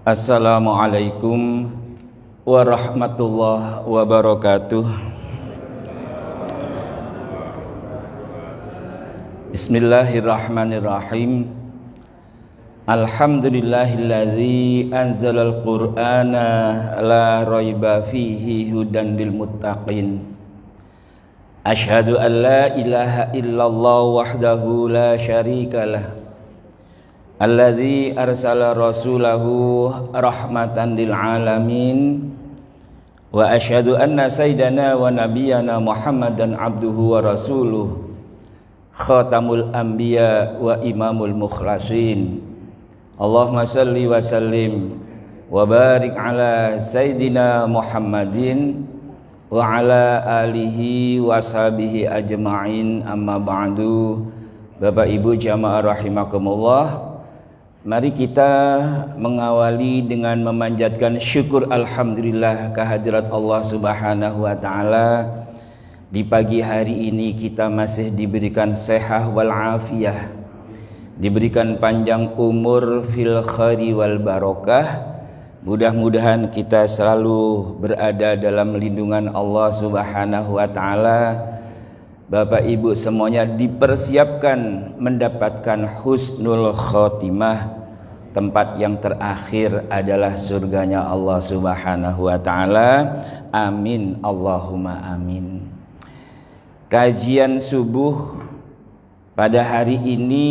Assalamualaikum warahmatullahi wabarakatuh. Bismillahirrahmanirrahim. Alhamdulillahilladzi anzalal qur'ana la raiba fihi hudan lil muttaqin. Asyhadu an la ilaha illallah wahdahu la syarikalah. Alladzi arsala rasulahu rahmatan lil alamin wa asyhadu anna sayyidana wa nabiyyana Muhammadan abduhu wa rasuluh khatamul anbiya wa imamul mukhlasin. Allahumma salli wa sallim wa barik ala sayyidina Muhammadin wa ala alihi wa sahbihi ajma'in, amma ba'du. Bapak Ibu jamaah rahimakumullah, mari kita mengawali dengan memanjatkan syukur alhamdulillah kehadirat Allah Subhanahu wa taala. Di pagi hari ini kita masih diberikan sehat wal afiyah, diberikan panjang umur fil khairi wal barakah. Mudah-mudahan kita selalu berada dalam lindungan Allah Subhanahu wa taala. Bapak Ibu semuanya dipersiapkan mendapatkan husnul khotimah. Tempat yang terakhir adalah surganya Allah Subhanahu wa taala. Amin Allahumma amin. Kajian subuh pada hari ini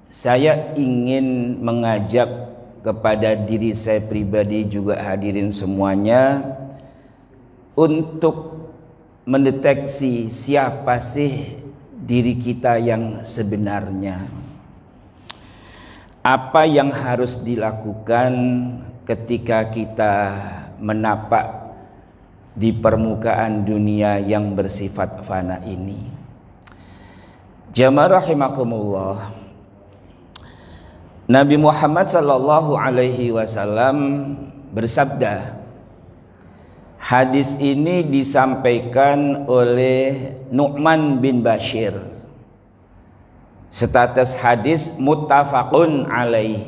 saya ingin mengajak kepada diri saya pribadi, juga hadirin semuanya, untuk mendeteksi siapa sih diri kita yang sebenarnya. Apa yang harus dilakukan ketika kita menapak di permukaan dunia yang bersifat fana ini. Jamaah rahimakumullah, Nabi Muhammad sallallahu alaihi wasallam bersabda. Hadis ini disampaikan oleh Nu'man bin Bashir. Status hadis muttafaqun alaih.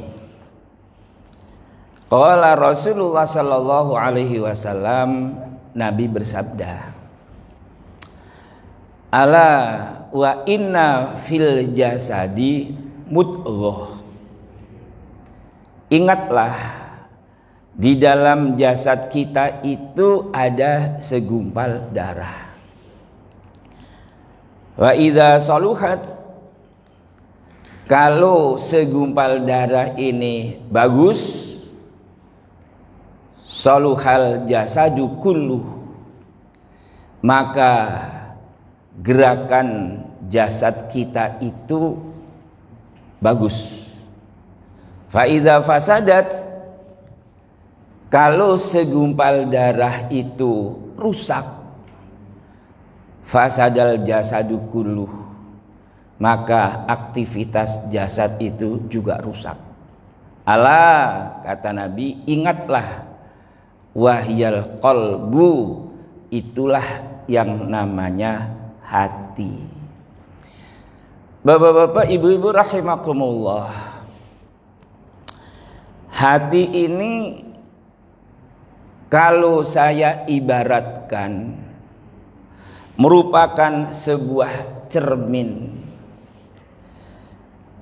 Qala Rasulullah sallallahu alaihi wasallam, Nabi bersabda, ala wa inna fil jasadi mudghah. Ingatlah, di dalam jasad kita itu ada segumpal darah. Wa idza saluhat, kalau segumpal darah ini bagus, saluhal jasadu kulluh, maka gerakan jasad kita itu bagus. Fa idza fasadat, kalau segumpal darah itu rusak, fasadal jasadu kulluh, maka aktivitas jasad itu juga rusak. Ala, kata Nabi, ingatlah, wahyal qalbu, itulah yang namanya hati. Bapak-bapak, ibu-ibu rahimakumullah, hati ini kalau saya ibaratkan merupakan sebuah cermin.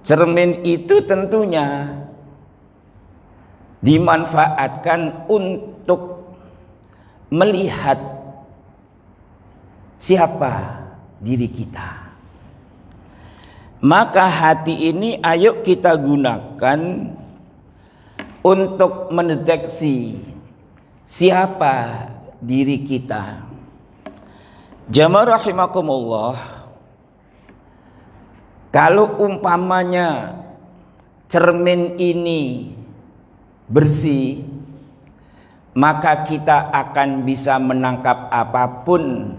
Cermin itu tentunya dimanfaatkan untuk melihat siapa diri kita. Maka hati ini ayo kita gunakan untuk mendeteksi siapa diri kita. Jamaah rahimakumullah, kalau umpamanya cermin ini bersih, maka kita akan bisa menangkap apapun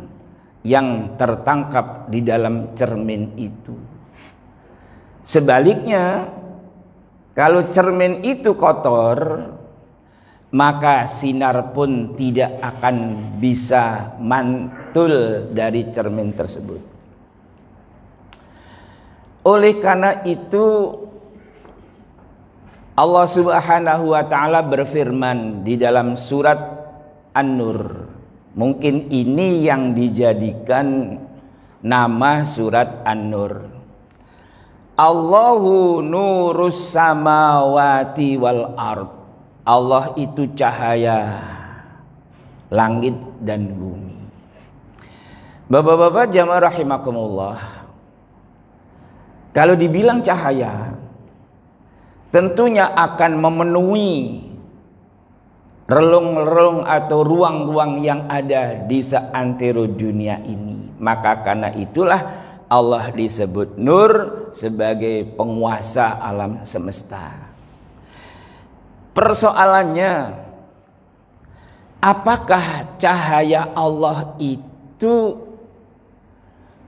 yang tertangkap di dalam cermin itu. Sebaliknya, kalau cermin itu kotor, maka sinar pun tidak akan bisa mantul dari cermin tersebut. Oleh karena itu Allah Subhanahu wa taala berfirman di dalam surat An-Nur. Mungkin ini yang dijadikan nama surat An-Nur. Allahu nurus samawati wal ard. Allah itu cahaya langit dan bumi. Bapak-bapak jamaah rahimakumullah, kalau dibilang cahaya, tentunya akan memenuhi relung-relung atau ruang-ruang yang ada di seantero dunia ini. Maka karena itulah Allah disebut Nur sebagai penguasa alam semesta. Persoalannya, apakah cahaya Allah itu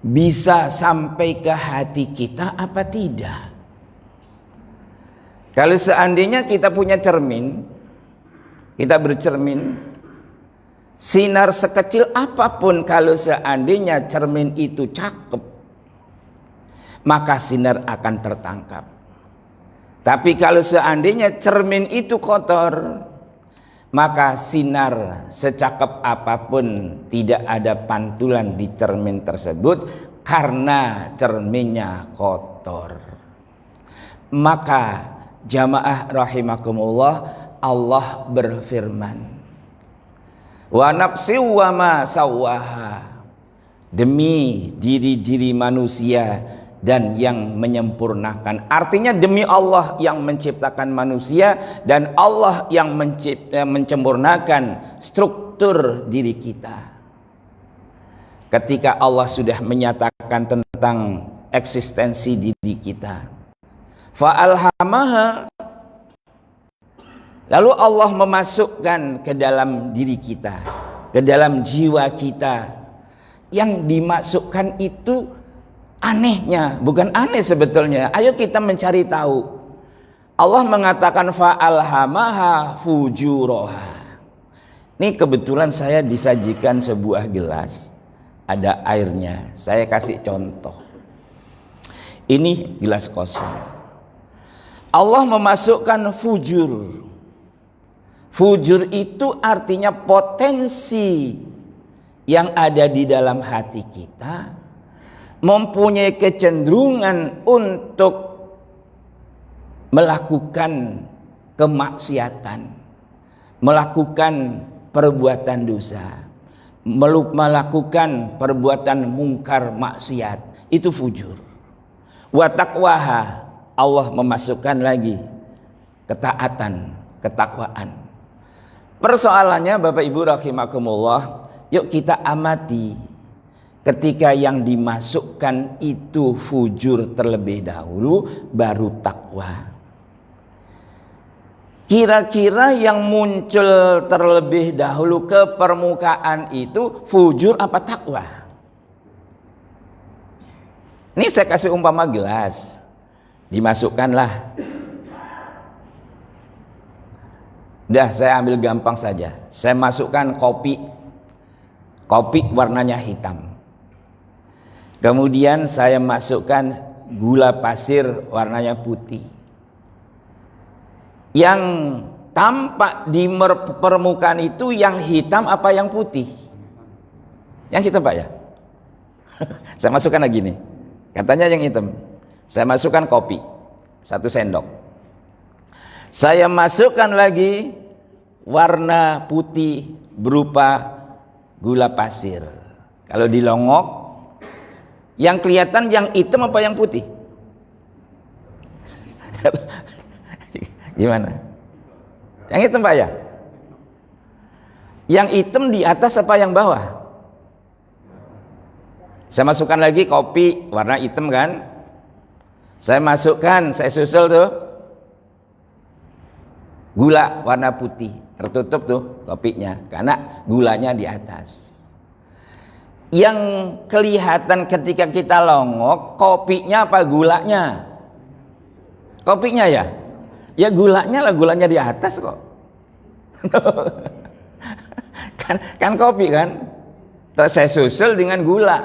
bisa sampai ke hati kita apa tidak? Kalau seandainya kita punya cermin, kita bercermin, sinar sekecil apapun kalau seandainya cermin itu cakep, maka sinar akan tertangkap. Tapi kalau seandainya cermin itu kotor, maka sinar secakep apapun tidak ada pantulan di cermin tersebut karena cerminnya kotor. Maka jamaah rahimakumullah, Allah berfirman, wa nafsi wa ma sawwaha, demi diri-diri manusia dan yang menyempurnakan. Artinya demi Allah yang menciptakan manusia dan Allah yang menyempurnakan struktur diri kita. Ketika Allah sudah menyatakan tentang eksistensi diri kita, fa'alhamaha, lalu Allah memasukkan ke dalam diri kita, ke dalam jiwa kita. Yang dimasukkan itu anehnya, bukan aneh sebetulnya. Ayo kita mencari tahu. Allah mengatakan fa'alhamaha fujuraha. Ini kebetulan saya disajikan sebuah gelas, ada airnya. Saya kasih contoh. Ini gelas kosong. Allah memasukkan fujur. Fujur itu artinya potensi yang ada di dalam hati kita mempunyai kecenderungan untuk melakukan kemaksiatan, melakukan perbuatan dosa, melakukan perbuatan mungkar maksiat. Itu fujur. Wa taqwaha, Allah memasukkan lagi ketaatan, ketakwaan. Persoalannya Bapak Ibu rahimakumullah, yuk kita amati. Ketika yang dimasukkan itu fujur terlebih dahulu, baru takwa. Kira-kira yang muncul terlebih dahulu ke permukaan itu fujur apa takwa? Ini saya kasih umpama gelas, dimasukkanlah. Udah, saya ambil gampang saja. Saya masukkan kopi. Kopi warnanya hitam. Kemudian saya masukkan gula pasir warnanya putih. Yang tampak di permukaan itu yang hitam apa yang putih? Yang hitam Pak ya? Saya masukkan lagi nih. Katanya yang hitam. Saya masukkan kopi 1 sendok. Saya masukkan lagi warna putih berupa gula pasir. Kalau dilongok, yang kelihatan yang hitam apa yang putih? Gimana? Yang hitam Pak ya? Yang hitam di atas apa yang bawah? Saya masukkan lagi kopi warna hitam kan? Saya masukkan, saya susul tuh gula warna putih, tertutup tuh kopinya karena gulanya di atas. Yang kelihatan ketika kita longok, kopinya apa gulanya? Kopinya ya? Ya gulanya lah, gulanya di atas kok. kan kopi kan? Terus saya susul dengan gula.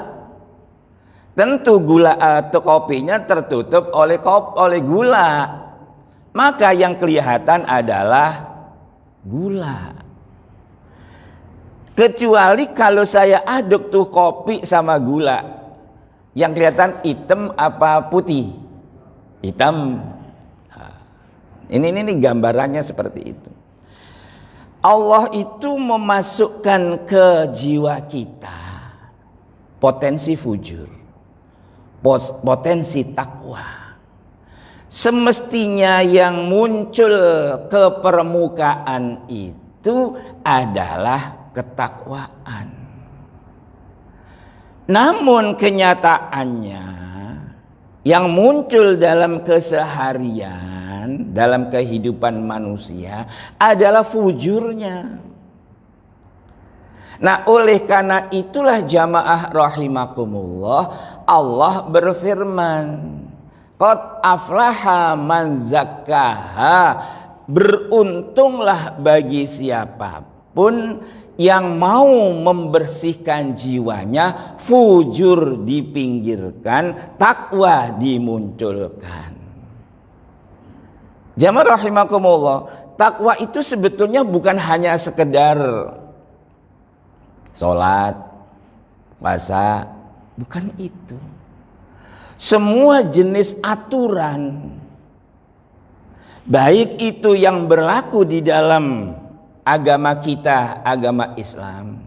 Tentu gula atau kopinya tertutup oleh gula. maka yang kelihatan adalah gula. Kecuali kalau saya aduk tuh kopi sama gula, yang kelihatan hitam apa putih? Hitam. Ini gambarannya seperti itu. Allah itu memasukkan ke jiwa kita potensi fujur, potensi takwa. Semestinya yang muncul ke permukaan itu adalah ketakwaan. Namun kenyataannya yang muncul dalam keseharian, dalam kehidupan manusia adalah fujurnya. Nah, oleh karena itulah jamaah rahimakumullah, Allah berfirman, qad aflaha man zakkaha, beruntunglah bagi siapapun yang mau membersihkan jiwanya, fujur dipinggirkan, takwa dimunculkan. Jamaah rahimakumullah, takwa itu sebetulnya bukan hanya sekedar sholat, puasa, bukan itu. Semua jenis aturan, baik itu yang berlaku di dalam agama kita, agama Islam,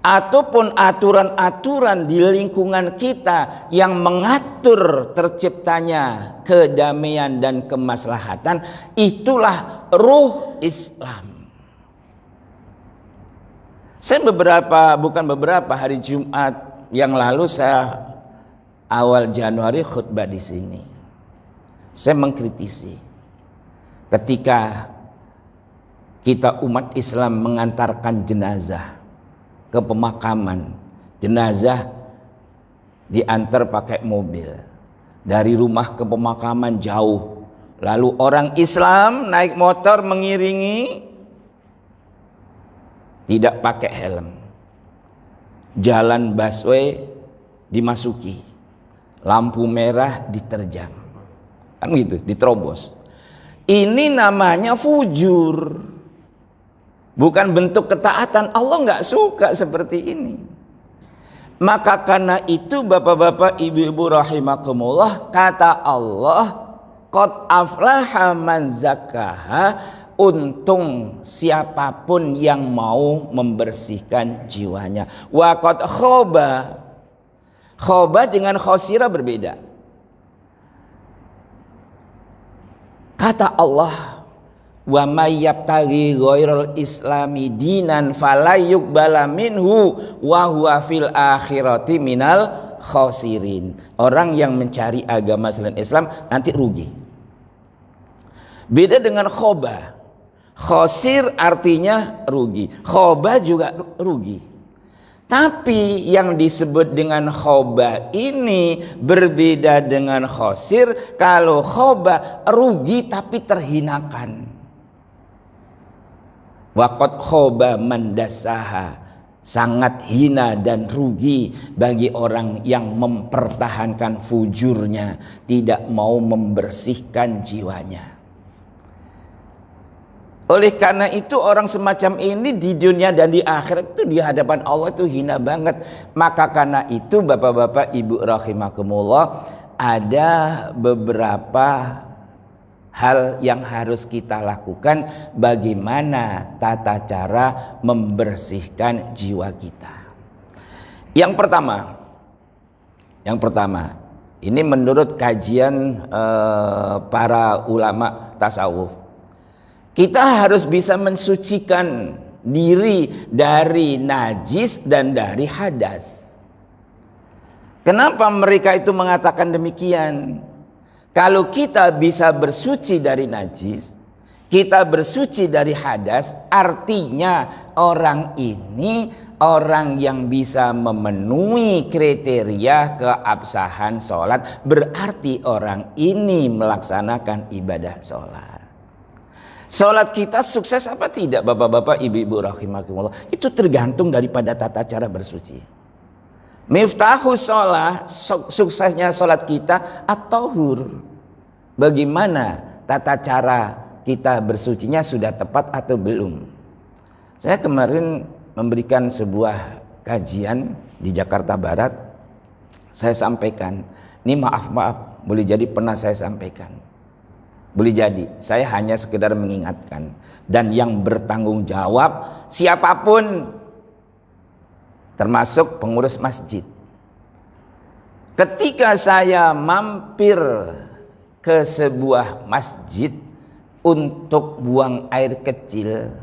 ataupun aturan-aturan di lingkungan kita yang mengatur terciptanya kedamaian dan kemaslahatan, itulah ruh Islam. Saya beberapa hari Jumat yang lalu, saya awal Januari khutbah di sini. Saya mengkritisi ketika kita umat Islam mengantarkan jenazah ke pemakaman, jenazah diantar pakai mobil dari rumah ke pemakaman jauh, lalu orang Islam naik motor mengiringi, tidak pakai helm, jalan busway dimasuki, lampu merah diterjang, kan gitu, diterobos. Ini namanya fujur, bukan bentuk ketaatan. Allah nggak suka seperti ini. Maka karena itu bapak-bapak, ibu-ibu rahimakumullah, kata Allah, qad aflaha man zakkaha, untung siapapun yang mau membersihkan jiwanya. Wa qad khaba, khaba dengan khosira berbeda. Kata Allah, wa may yabtaghi ghairal islami dinan falayuqbala minhu wa huwa fil akhirati minal khosirin. Orang yang mencari agama selain Islam nanti rugi. Beda dengan khoba. Khosir artinya rugi, khoba juga rugi. Tapi yang disebut dengan khoba ini berbeda dengan khosir. Kalau khoba rugi tapi terhinakan. Waqad khoba man dassaha, sangat hina dan rugi bagi orang yang mempertahankan fujurnya, tidak mau membersihkan jiwanya. Oleh karena itu orang semacam ini di dunia dan di akhirat itu di hadapan Allah itu hina banget. Maka karena itu bapak-bapak, ibu rahimakumullah, ada beberapa hal yang harus kita lakukan bagaimana tata cara membersihkan jiwa kita. Yang pertama, ini menurut kajian para ulama tasawuf, kita harus bisa mensucikan diri dari najis dan dari hadas. Kenapa mereka itu mengatakan demikian? Kalau kita bisa bersuci dari najis, kita bersuci dari hadas, artinya orang ini orang yang bisa memenuhi kriteria keabsahan sholat. Berarti orang ini melaksanakan ibadah sholat. Sholat kita sukses apa tidak, bapak-bapak, ibu-ibu rahimakumullah? Itu tergantung daripada tata cara bersuci. Miftahu sholat, suksesnya sholat kita at-tahur. Bagaimana tata cara kita bersucinya sudah tepat atau belum. Saya kemarin memberikan sebuah kajian di Jakarta Barat. Saya sampaikan, ini maaf boleh jadi pernah saya sampaikan. Boleh jadi, saya hanya sekedar mengingatkan. Dan yang bertanggung jawab siapapun, termasuk pengurus masjid. Ketika saya mampir ke sebuah masjid untuk buang air kecil,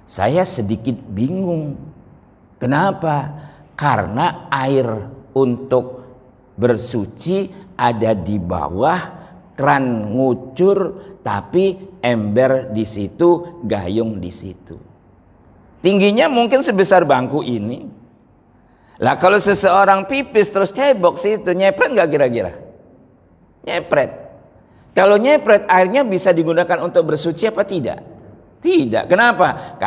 saya sedikit bingung. Kenapa? Karena air untuk bersuci ada di bawah, keran ngucur, tapi ember di situ, gayung di situ. Tingginya mungkin sebesar bangku ini. Lah kalau seseorang pipis terus cebok situ, nyepret nggak kira-kira? Nyepret. Kalau nyepret, airnya bisa digunakan untuk bersuci apa tidak? Tidak. Kenapa?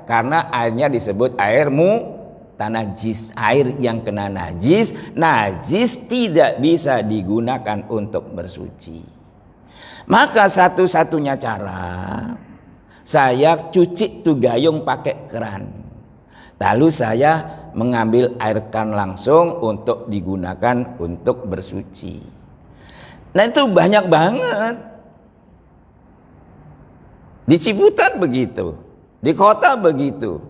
Karena airnya disebut air mutanajis, air yang kena najis. Najis tidak bisa digunakan untuk bersuci. Maka satu-satunya cara, saya cuci tuh gayung pakai keran. Lalu saya mengambil air kan langsung untuk digunakan untuk bersuci. Nah itu banyak banget. Di Ciputat begitu, di kota begitu,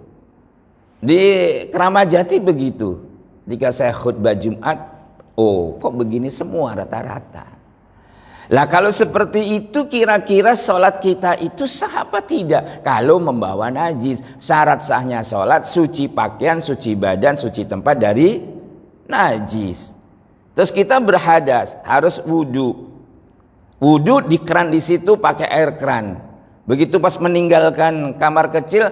di Keramat Jati begitu. Jika saya khutbah Jumat, oh kok begini semua rata-rata. Lah kalau seperti itu kira-kira sholat kita itu sah apa tidak? Kalau membawa najis, syarat sahnya sholat suci pakaian, suci badan, suci tempat dari najis. Terus kita berhadas, harus wudu. Wudu di keran di situ pakai air keran. Begitu pas meninggalkan kamar kecil,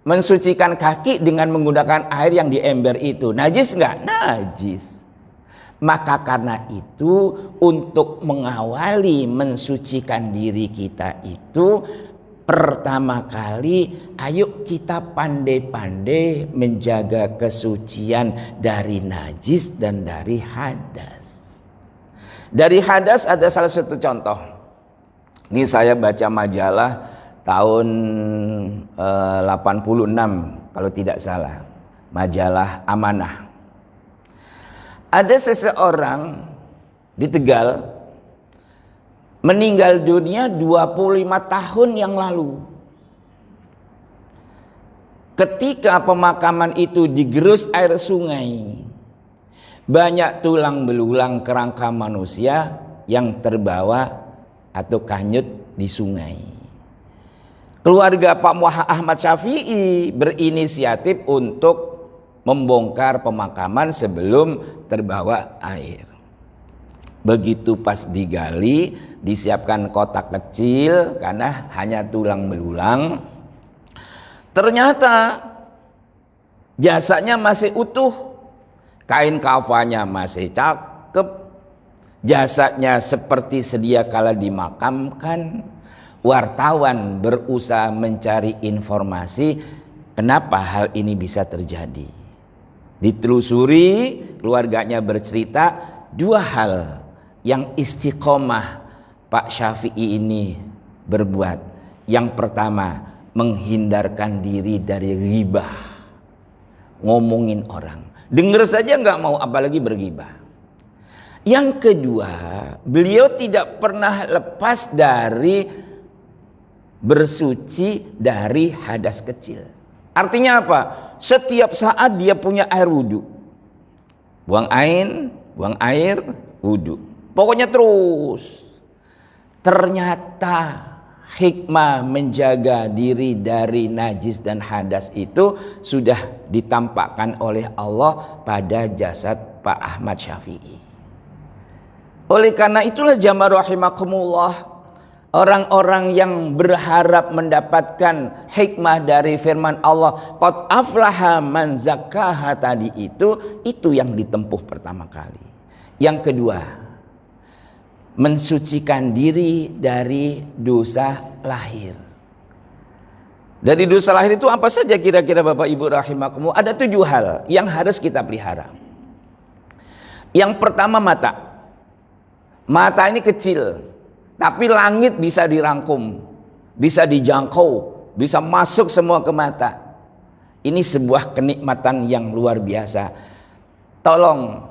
mensucikan kaki dengan menggunakan air yang di ember itu. Najis enggak? Najis. Maka karena itu untuk mengawali mensucikan diri kita itu, pertama kali ayo kita pandai-pandai menjaga kesucian dari najis dan dari hadas. Dari hadas ada salah satu contoh. Ini saya baca majalah tahun 86 kalau tidak salah. Majalah Amanah. Ada seseorang di Tegal meninggal dunia 25 tahun yang lalu. Ketika pemakaman itu digerus air sungai, banyak tulang belulang kerangka manusia yang terbawa atau kanyut di sungai. Keluarga Pak Ahmad Syafi'i berinisiatif untuk membongkar pemakaman sebelum terbawa air. Begitu pas digali, disiapkan kotak kecil karena hanya tulang belulang. Ternyata jasadnya masih utuh, kain kafannya masih cakep, jasadnya seperti sedia kala dimakamkan. Wartawan berusaha mencari informasi kenapa hal ini bisa terjadi. Ditelusuri, keluarganya bercerita dua hal yang istiqomah Pak Syafi'i ini berbuat. Yang pertama, menghindarkan diri dari ghibah, ngomongin orang. Dengar saja nggak mau, apalagi berghibah. Yang kedua, beliau tidak pernah lepas dari bersuci dari hadas kecil. Artinya apa? Setiap saat dia punya air wudhu. Buang air, wudhu. Pokoknya terus. Ternyata hikmah menjaga diri dari najis dan hadas itu sudah ditampakkan oleh Allah pada jasad Pak Ahmad Syafi'i. Oleh karena itulah jamaah rahimakumullah, orang-orang yang berharap mendapatkan hikmah dari firman Allah, qad aflaha man zakkaha tadi itu yang ditempuh pertama kali. Yang kedua, mensucikan diri dari dosa lahir. Dari dosa lahir itu apa saja kira-kira Bapak Ibu rahimakumullah? Ada 7 hal yang harus kita pelihara. Yang pertama mata. Mata ini kecil, Tapi langit bisa dirangkum, bisa dijangkau, bisa masuk semua ke mata. Ini sebuah kenikmatan yang luar biasa. Tolong,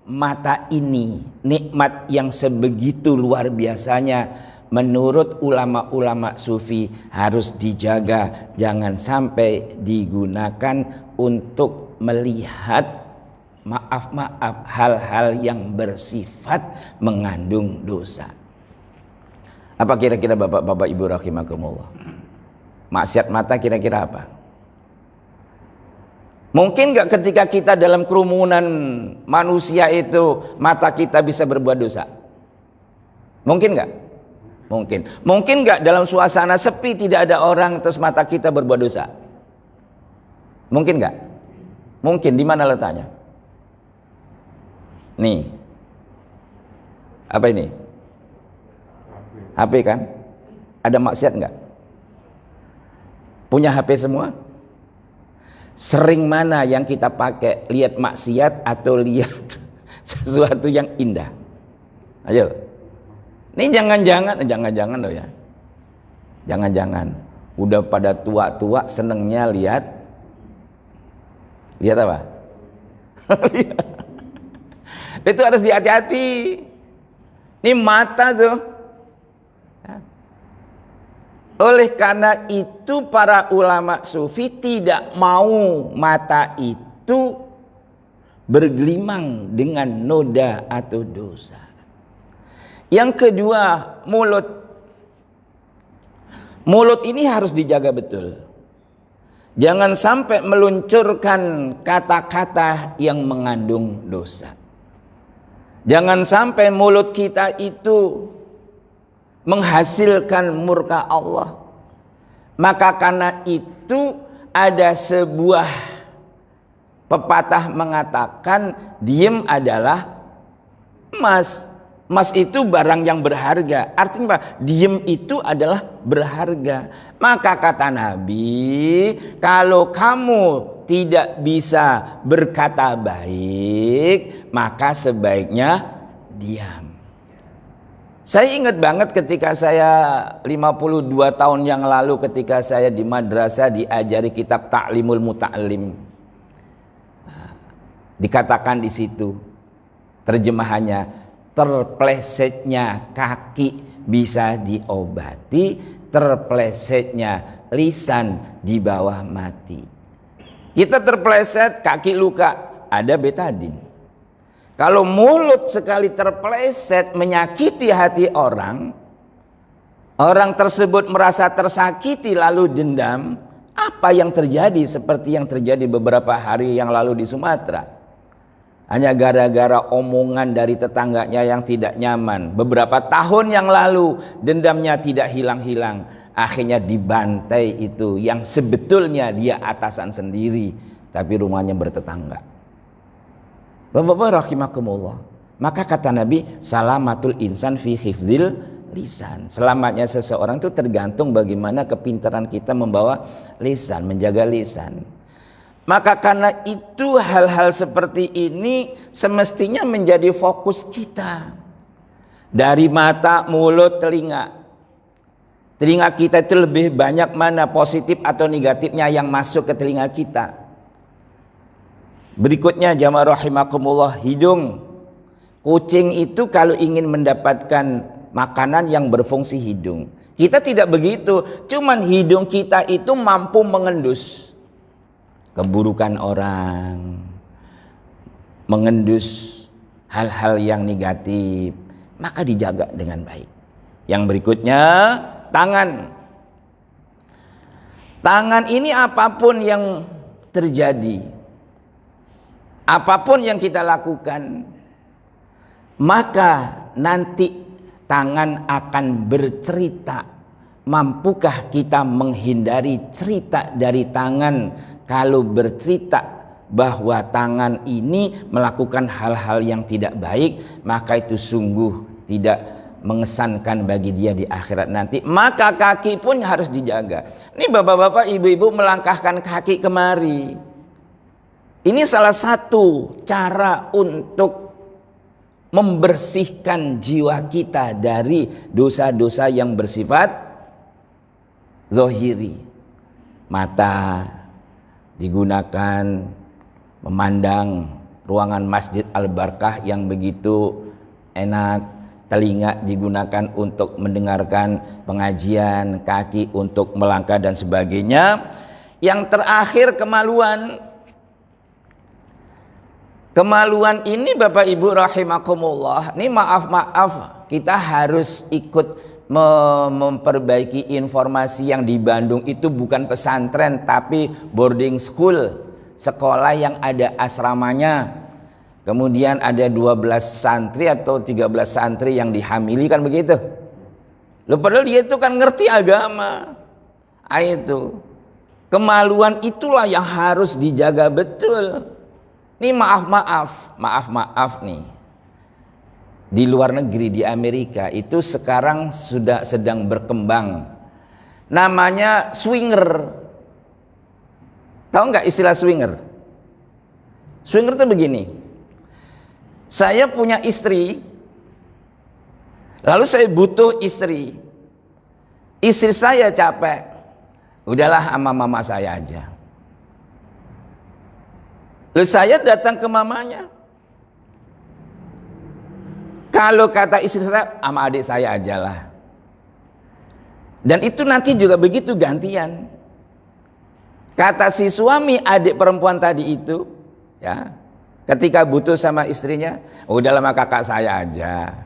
mata ini nikmat yang sebegitu luar biasanya, menurut ulama-ulama sufi harus dijaga, jangan sampai digunakan untuk melihat maaf hal-hal yang bersifat mengandung dosa. Apa kira-kira bapak-bapak ibu rahimakumullah? Maksiat mata kira-kira apa? Mungkin gak ketika kita dalam kerumunan manusia itu mata kita bisa berbuat dosa? Mungkin gak? Mungkin. Mungkin gak dalam suasana sepi tidak ada orang terus mata kita berbuat dosa? Mungkin gak? Mungkin. Di mana letaknya? Nih. Apa ini? HP kan? Ada maksiat gak? Punya HP semua? Sering mana yang kita pakai lihat maksiat atau lihat sesuatu yang indah? Ayo. Ini jangan-jangan loh ya. Jangan-jangan udah pada tua-tua senengnya lihat apa? Itu harus dihati-hati. Ini mata tuh. Oleh karena itu para ulama sufi tidak mau mata itu bergelimang dengan noda atau dosa. Yang kedua, mulut. Mulut ini harus dijaga betul. Jangan sampai meluncurkan kata-kata yang mengandung dosa. Jangan sampai mulut kita itu menghasilkan murka Allah. Maka karena itu ada sebuah pepatah mengatakan diem adalah emas. Emas itu barang yang berharga. Artinya apa? Diem itu adalah berharga. Maka kata Nabi, kalau kamu tidak bisa berkata baik, maka sebaiknya diam. Saya ingat banget ketika saya 52 tahun yang lalu ketika saya di madrasah diajari kitab Ta'limul Muta'allim. Dikatakan di situ terjemahannya, terplesetnya kaki bisa diobati, terplesetnya lisan di bawah mati. Kita terpleset, kaki luka, ada betadin. Kalau mulut sekali terpleset menyakiti hati orang, orang tersebut merasa tersakiti lalu dendam, apa yang terjadi seperti yang terjadi beberapa hari yang lalu di Sumatera? Hanya gara-gara omongan dari tetangganya yang tidak nyaman. Beberapa tahun yang lalu dendamnya tidak hilang-hilang. Akhirnya dibantai itu yang sebetulnya dia atasan sendiri, tapi rumahnya bertetangga. Bapak-bapak rahimakumullah. Maka kata Nabi, salamatul insan fi hifdzil lisan. Selamatnya seseorang itu tergantung bagaimana kepintaran kita membawa lisan, menjaga lisan. Maka karena itu hal-hal seperti ini semestinya menjadi fokus kita. Dari mata, mulut, telinga. Telinga kita itu lebih banyak mana positif atau negatifnya yang masuk ke telinga kita. Berikutnya jamaah rahimakumullah, hidung. Kucing itu kalau ingin mendapatkan makanan yang berfungsi hidung. Kita tidak begitu, cuman hidung kita itu mampu mengendus keburukan orang, mengendus hal-hal yang negatif, maka dijaga dengan baik. Yang berikutnya, tangan. Tangan ini apapun yang terjadi, apapun yang kita lakukan, maka nanti tangan akan bercerita. Mampukah kita menghindari cerita dari tangan? Kalau bercerita bahwa tangan ini melakukan hal-hal yang tidak baik, maka itu sungguh tidak mengesankan bagi dia di akhirat nanti. Maka kaki pun harus dijaga. Ini bapak-bapak, ibu-ibu melangkahkan kaki kemari. Ini salah satu cara untuk membersihkan jiwa kita dari dosa-dosa yang bersifat zahiri. Mata digunakan memandang ruangan Masjid Al-Barkah yang begitu enak, telinga digunakan untuk mendengarkan pengajian, kaki untuk melangkah dan sebagainya. Yang terakhir kemaluan. Kemaluan ini Bapak Ibu rahimakumullah, ini maaf kita harus ikut memperbaiki informasi yang di Bandung itu bukan pesantren tapi boarding school, sekolah yang ada asramanya. Kemudian ada 12 santri atau 13 santri yang dihamili, kan begitu. Loh, padahal dia itu kan ngerti agama. Itu kemaluan itulah yang harus dijaga betul. Ini maaf nih. Di luar negeri, di Amerika itu sekarang sudah sedang berkembang. Namanya swinger. Tahu nggak istilah swinger? Swinger itu begini. Saya punya istri, lalu saya butuh istri. Istri saya capek, udahlah sama mama saya aja. Lalu saya datang ke mamanya. Kalau kata istri saya, sama adik saya aja lah. Dan itu nanti juga begitu gantian. Kata si suami adik perempuan tadi itu, ya, ketika butuh sama istrinya, udah lama kakak saya aja.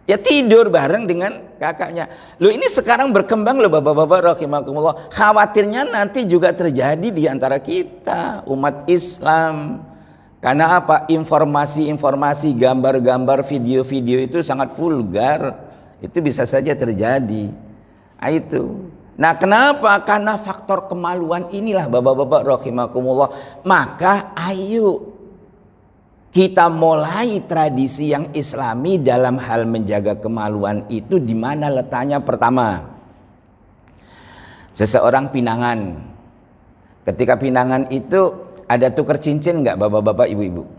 Ya tidur bareng dengan kakaknya. Loh, ini sekarang berkembang loh bapak-bapak rahimakumullah. Khawatirnya nanti juga terjadi di antara kita umat Islam. Karena apa? Informasi-informasi, gambar-gambar, video-video itu sangat vulgar. Itu bisa saja terjadi. Itu. Nah, kenapa? Karena faktor kemaluan inilah bapak-bapak rahimakumullah. Maka ayo kita mulai tradisi yang Islami dalam hal menjaga kemaluan itu di mana letaknya? Pertama, seseorang pinangan. Ketika pinangan itu ada tukar cincin nggak bapak-bapak ibu-ibu?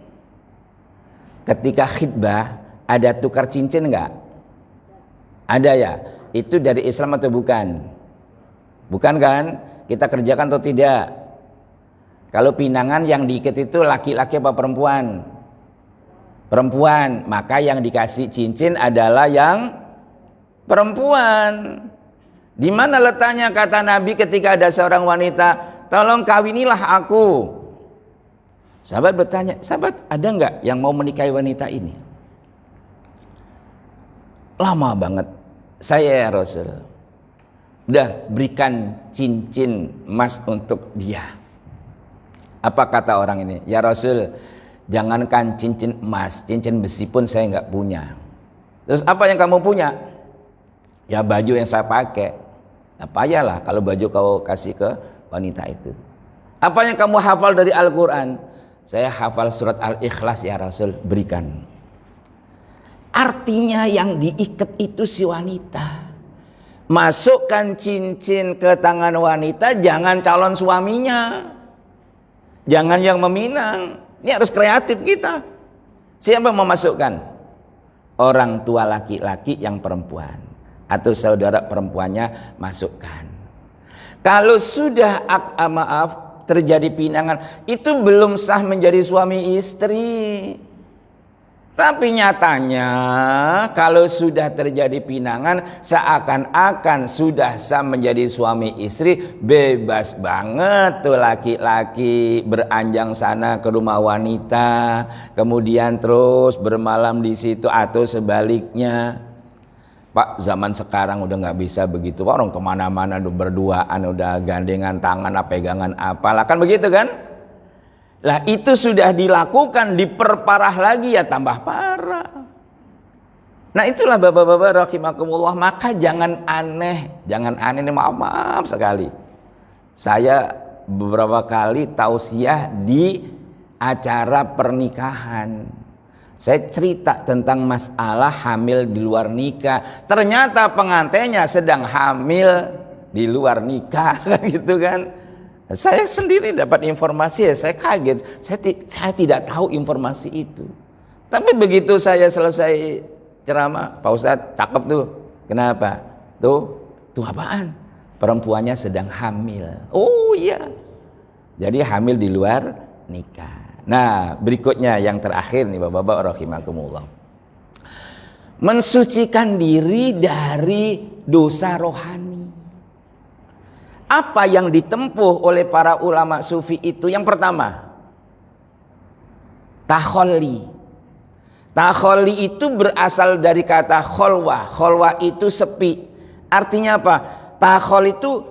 Ketika khidbah ada tukar cincin nggak? Ada ya? Itu dari Islam atau bukan? Bukan kan? Kita kerjakan atau tidak? Kalau pinangan yang diikat itu laki-laki apa perempuan? Perempuan, maka yang dikasih cincin adalah yang perempuan. Di mana letaknya kata Nabi ketika ada seorang wanita, tolong kawinilah aku. Sahabat bertanya, sahabat ada nggak yang mau menikahi wanita ini? Lama banget. Saya ya Rasul, udah berikan cincin emas untuk dia. Apa kata orang ini? Ya Rasul, jangankan cincin emas, cincin besi pun saya nggak punya. Terus apa yang kamu punya? Ya baju yang saya pakai. Nah, payahlah kalau baju kau kasih ke wanita itu. Apa yang kamu hafal dari Al-Quran? Saya hafal surat Al-Ikhlas ya Rasul, berikan. Artinya yang diikat itu si wanita. Masukkan cincin ke tangan wanita, jangan calon suaminya. Jangan yang meminang. Ini harus kreatif kita. Siapa yang memasukkan? Orang tua laki-laki yang perempuan atau saudara perempuannya masukkan. Kalau sudah terjadi pinangan, itu belum sah menjadi suami istri. Tapi nyatanya kalau sudah terjadi pinangan, seakan-akan sudah sah menjadi suami istri. Bebas banget tuh laki-laki beranjang sana ke rumah wanita, kemudian terus bermalam di situ atau sebaliknya. Pak, zaman sekarang udah nggak bisa begitu. Orang kemana-mana udah berduaan, udah gandengan tangan, pegangan apalah, kan begitu kan? Lah itu sudah dilakukan, diperparah lagi ya tambah parah. Nah itulah bapak-bapak rahimakumullah. Maka jangan aneh ini, maaf sekali. Saya beberapa kali tausiah di acara pernikahan. Saya cerita tentang masalah hamil di luar nikah. Ternyata pengantinnya sedang hamil di luar nikah, gitu kan. Saya sendiri dapat informasi, ya saya kaget. Saya tidak tahu informasi itu. Tapi begitu saya selesai ceramah, Pak Ustadz, cakep tuh. Kenapa? Tuh apaan? Perempuannya sedang hamil. Oh iya. Jadi hamil di luar nikah. Nah, berikutnya yang terakhir nih Bapak-bapak rahimakumullah. Mensucikan diri dari dosa rohani. Apa yang ditempuh oleh para ulama sufi itu? Yang pertama, takholli. Takholli itu berasal dari kata kholwa. Kholwa itu sepi. Artinya apa? Takhol itu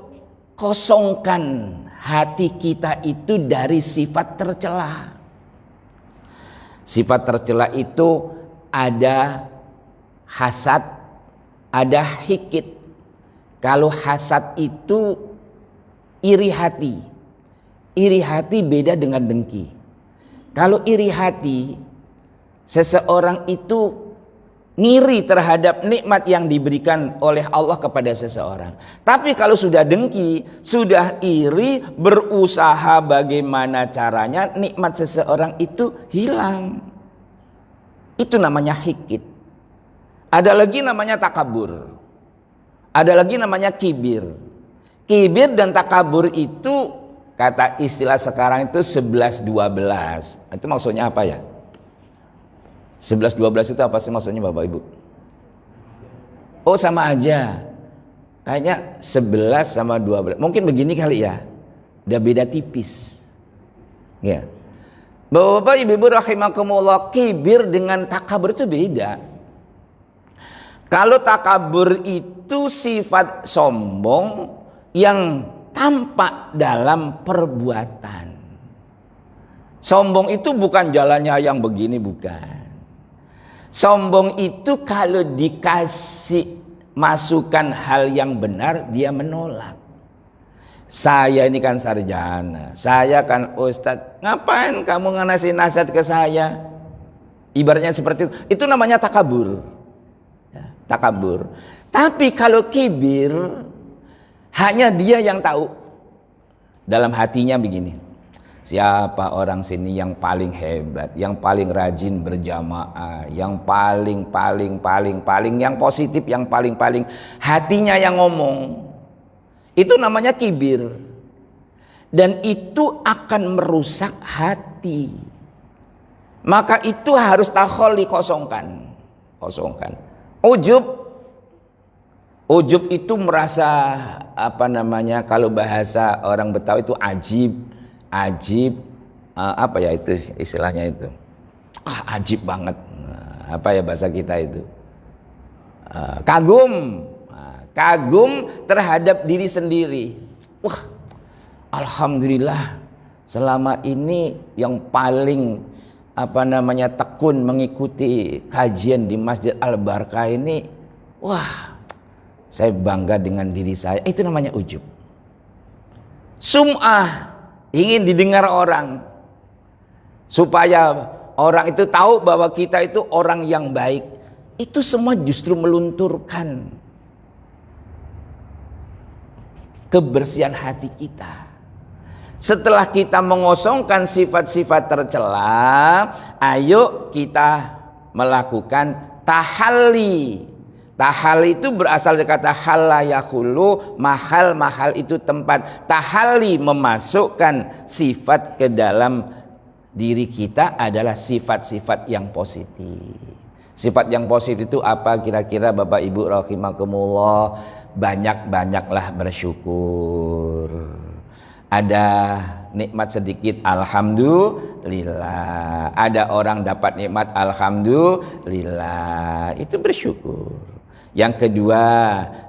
kosongkan hati kita itu dari sifat tercela. Sifat tercela itu ada hasad, ada hikit. Kalau hasad itu iri hati. Iri hati beda dengan dengki. Kalau iri hati, seseorang itu ngiri terhadap nikmat yang diberikan oleh Allah kepada seseorang. Tapi kalau sudah dengki, sudah iri, berusaha bagaimana caranya nikmat seseorang itu hilang. Itu namanya hikit. Ada lagi namanya takabur. Ada lagi namanya kibir. Kibir dan takabur itu kata istilah sekarang itu 11-12. Itu maksudnya apa ya? 11-12 itu apa sih maksudnya Bapak Ibu? Oh sama aja. Kayaknya 11 sama 12. Mungkin begini kali ya. Udah beda tipis. Ya. Bapak Ibu rahimakumullah, kibir dengan takabur itu beda. Kalau takabur itu sifat sombong yang tampak dalam perbuatan. Sombong itu bukan jalannya yang begini, bukan. Sombong itu kalau dikasih masukan hal yang benar, dia menolak. Saya ini kan sarjana, saya kan ustadz, ngapain kamu ngasih nasihat ke saya? Ibaratnya seperti itu. Itu namanya takabur. Ya, takabur. Tapi kalau kibir, hanya dia yang tahu. Dalam hatinya begini, siapa orang sini yang paling hebat, yang paling rajin berjamaah, yang paling yang positif, yang paling hatinya yang ngomong. Itu namanya kibir. Dan itu akan merusak hati. Maka itu harus takholi, kosongkan. Ujub itu merasa apa namanya, kalau bahasa orang Betawi itu ajib, apa ya itu istilahnya itu, ajib banget, apa ya bahasa kita itu, kagum terhadap diri sendiri. Wah, alhamdulillah selama ini yang paling apa namanya tekun mengikuti kajian di Masjid Al-Barkah ini, wah saya bangga dengan diri saya. Itu namanya ujub. Sum'ah, ingin didengar orang, supaya orang itu tahu bahwa kita itu orang yang baik. Itu semua justru melunturkan kebersihan hati kita. Setelah kita mengosongkan sifat-sifat tercela, ayo kita melakukan tahalli. Tahalli itu berasal dari kata halla yahulu, mahal itu tempat. Tahalli memasukkan sifat ke dalam diri kita adalah sifat-sifat yang positif. Sifat yang positif itu apa kira-kira Bapak Ibu rahimakumullah? Banyak-banyaklah bersyukur. Ada nikmat sedikit, alhamdulillah. Ada orang dapat nikmat, alhamdulillah. Itu bersyukur. Yang kedua,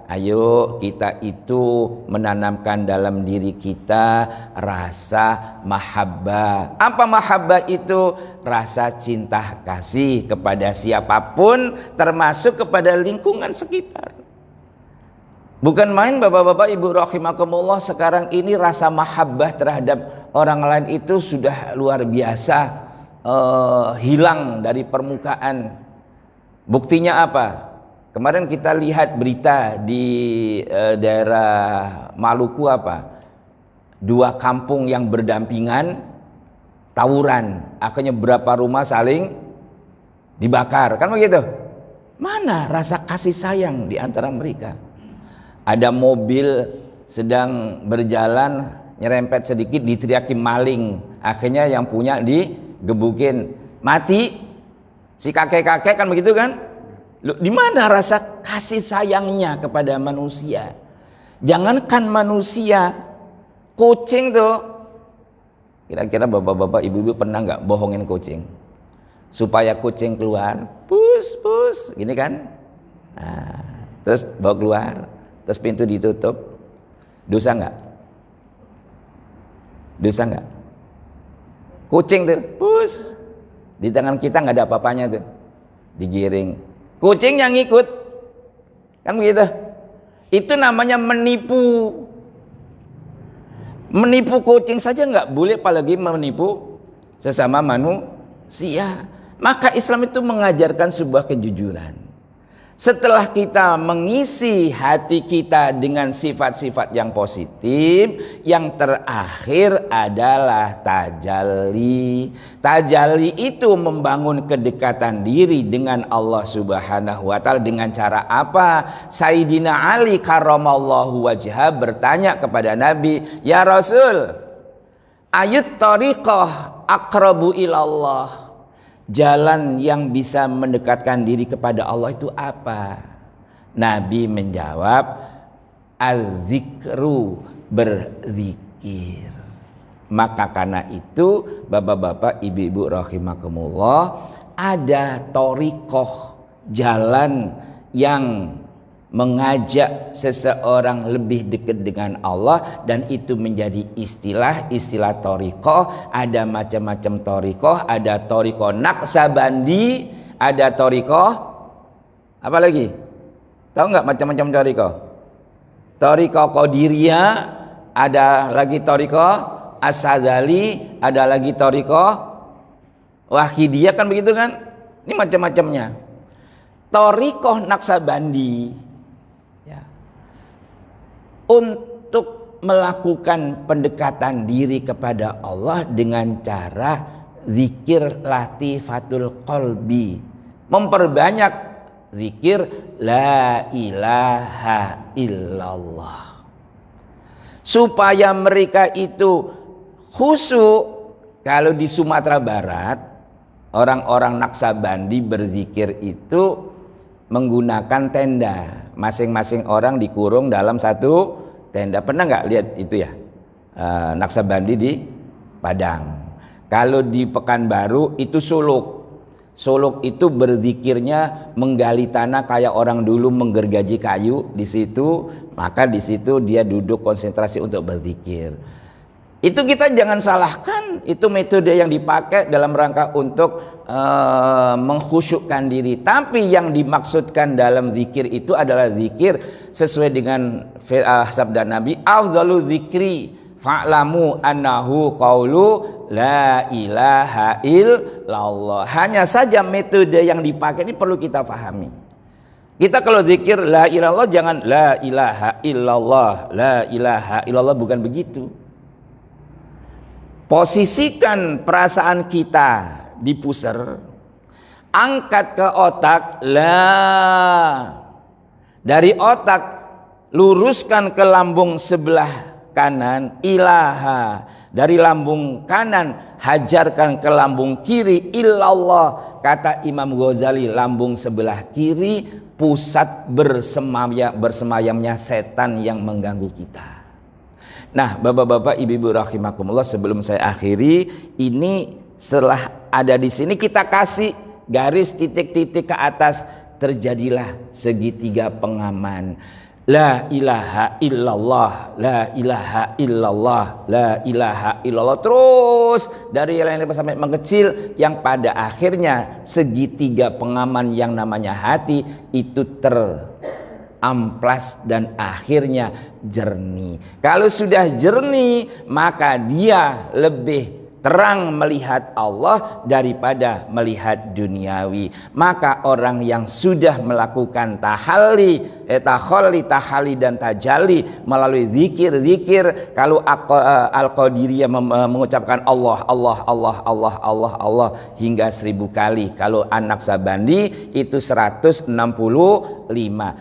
ayo kita itu menanamkan dalam diri kita rasa mahabbah. Apa mahabbah itu? Rasa cinta kasih kepada siapapun, termasuk kepada lingkungan sekitar. Bukan main bapak-bapak ibu rahimakumullah, sekarang ini rasa mahabbah terhadap orang lain itu sudah luar biasa hilang dari permukaan. Buktinya apa? Kemarin kita lihat berita di daerah Maluku apa? 2 kampung yang berdampingan tawuran. Akhirnya berapa rumah saling dibakar, kan begitu? Mana rasa kasih sayang di antara mereka? Ada mobil sedang berjalan, nyerempet sedikit, diteriaki maling, akhirnya yang punya digebukin, mati si kakek-kakek, kan begitu kan? Di mana rasa kasih sayangnya kepada manusia? Jangankan manusia, kucing tuh, kira-kira bapak-bapak, ibu-ibu pernah nggak bohongin kucing supaya kucing keluar, pus, gini kan? Nah, terus bawa keluar, terus pintu ditutup, dosa nggak? Dosa nggak? Kucing tuh, pus, di tangan kita nggak ada apa-apanya tuh, digiring, kucing yang ngikut, kan begitu? Itu namanya menipu. Menipu kucing saja nggak boleh, apalagi menipu sesama manusia. Maka Islam itu mengajarkan sebuah kejujuran. Setelah kita mengisi hati kita dengan sifat-sifat yang positif, yang terakhir adalah tajalli. Tajalli itu membangun kedekatan diri dengan Allah Subhanahu wa Ta'ala. Dengan cara apa? Sayyidina Ali karramallahu wajhah bertanya kepada Nabi, "Ya Rasul, ayut tariqah aqrabu ilallah?" Jalan yang bisa mendekatkan diri kepada Allah itu apa? Nabi menjawab, az-zikru, berzikir. Maka karena itu, bapak-bapak, ibu-ibu rahimakumullah, ada thariqah, jalan yang mengajak seseorang lebih dekat dengan Allah, dan itu menjadi istilah thariqah. Ada macam-macam thariqah, ada thariqah Naqsabandi, ada thariqah apa lagi? Tahu nggak macam-macam thariqah? Thariqah Qadiriyah, ada lagi thariqah As-Sadzali, ada lagi thariqah Wahidiyah, kan begitu kan? Ini macam-macamnya. Thariqah Naqsabandi untuk melakukan pendekatan diri kepada Allah dengan cara zikir latifatul qalbi, memperbanyak zikir la ilaha illallah, supaya mereka itu khusyuk. Kalau di Sumatera Barat, orang-orang Naqsabandi berzikir itu menggunakan tenda, masing-masing orang dikurung dalam satu tenda. Pernah nggak lihat itu ya, Naqsabandi di Padang? Kalau di Pekanbaru itu suluk itu berzikirnya menggali tanah kayak orang dulu menggergaji kayu di situ, maka di situ dia duduk konsentrasi untuk berzikir. Itu kita jangan salahkan, itu metode yang dipakai dalam rangka untuk mengkhusyukkan diri. Tapi yang dimaksudkan dalam zikir itu adalah zikir sesuai dengan sabda Nabi, afdalu zikri fa'lamu annahu qaulu la ilaha illallah. Hanya saja metode yang dipakai ini perlu kita pahami. Kita kalau zikir la ilaha illallah jangan la ilaha illallah, la ilaha illallah, bukan begitu. Posisikan perasaan kita di pusar, angkat ke otak, la. Dari otak luruskan ke lambung sebelah kanan, ilaha. Dari lambung kanan hajarkan ke lambung kiri, illallah. Kata Imam Ghazali, lambung sebelah kiri pusat bersemayamnya setan yang mengganggu kita. Nah, bapak-bapak, ibu-ibu rahimakumullah, sebelum saya akhiri, ini setelah ada di sini kita kasih garis titik-titik ke atas, terjadilah segitiga pengaman. La ilaha illallah, la ilaha illallah, la ilaha illallah. Terus dari yang lebar sampai mengecil, yang pada akhirnya segitiga pengaman yang namanya hati itu amplas dan akhirnya jernih. Kalau sudah jernih, maka dia lebih terang melihat Allah daripada melihat duniawi. Maka orang yang sudah melakukan tahalli dan tajalli melalui zikir-zikir, kalau Al-Qadiriyah mengucapkan Allah hingga 1000 kali. Kalau Anak Sabandi itu 165.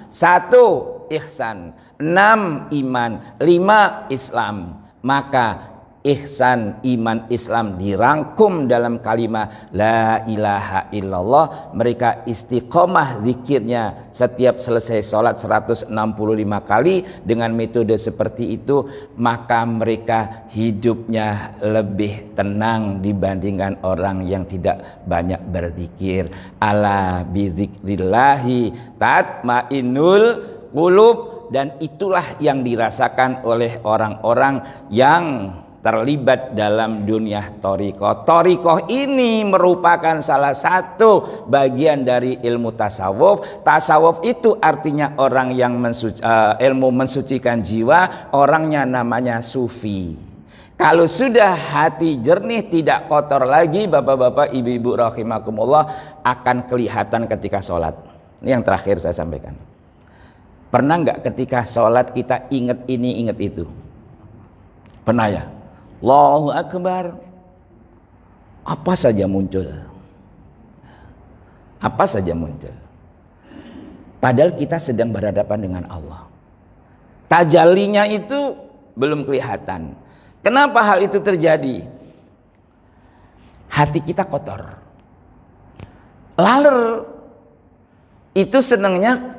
1 ihsan, 6 iman, 5 Islam. Maka ihsan, iman, Islam dirangkum dalam kalimat la ilaha illallah. Mereka istiqomah zikirnya setiap selesai sholat 165 kali dengan metode seperti itu, maka mereka hidupnya lebih tenang dibandingkan orang yang tidak banyak berzikir. Ala bizikrillahi tatmainnul qulub. Dan itulah yang dirasakan oleh orang-orang yang terlibat dalam dunia thariqah. Thariqah ini merupakan salah satu bagian dari ilmu tasawuf. Tasawuf itu artinya orang yang ilmu mensucikan jiwa, orangnya namanya sufi. Kalau sudah hati jernih, tidak kotor lagi, bapak-bapak, ibu-ibu rahimakumullah, akan kelihatan ketika sholat. Ini yang terakhir saya sampaikan. Pernah nggak ketika sholat kita ingat ini, ingat itu? Pernah ya? Allahu Akbar, apa saja muncul, apa saja muncul. Padahal kita sedang berhadapan dengan Allah. Tajallinya itu belum kelihatan. Kenapa hal itu terjadi? Hati kita kotor. Laler itu senangnya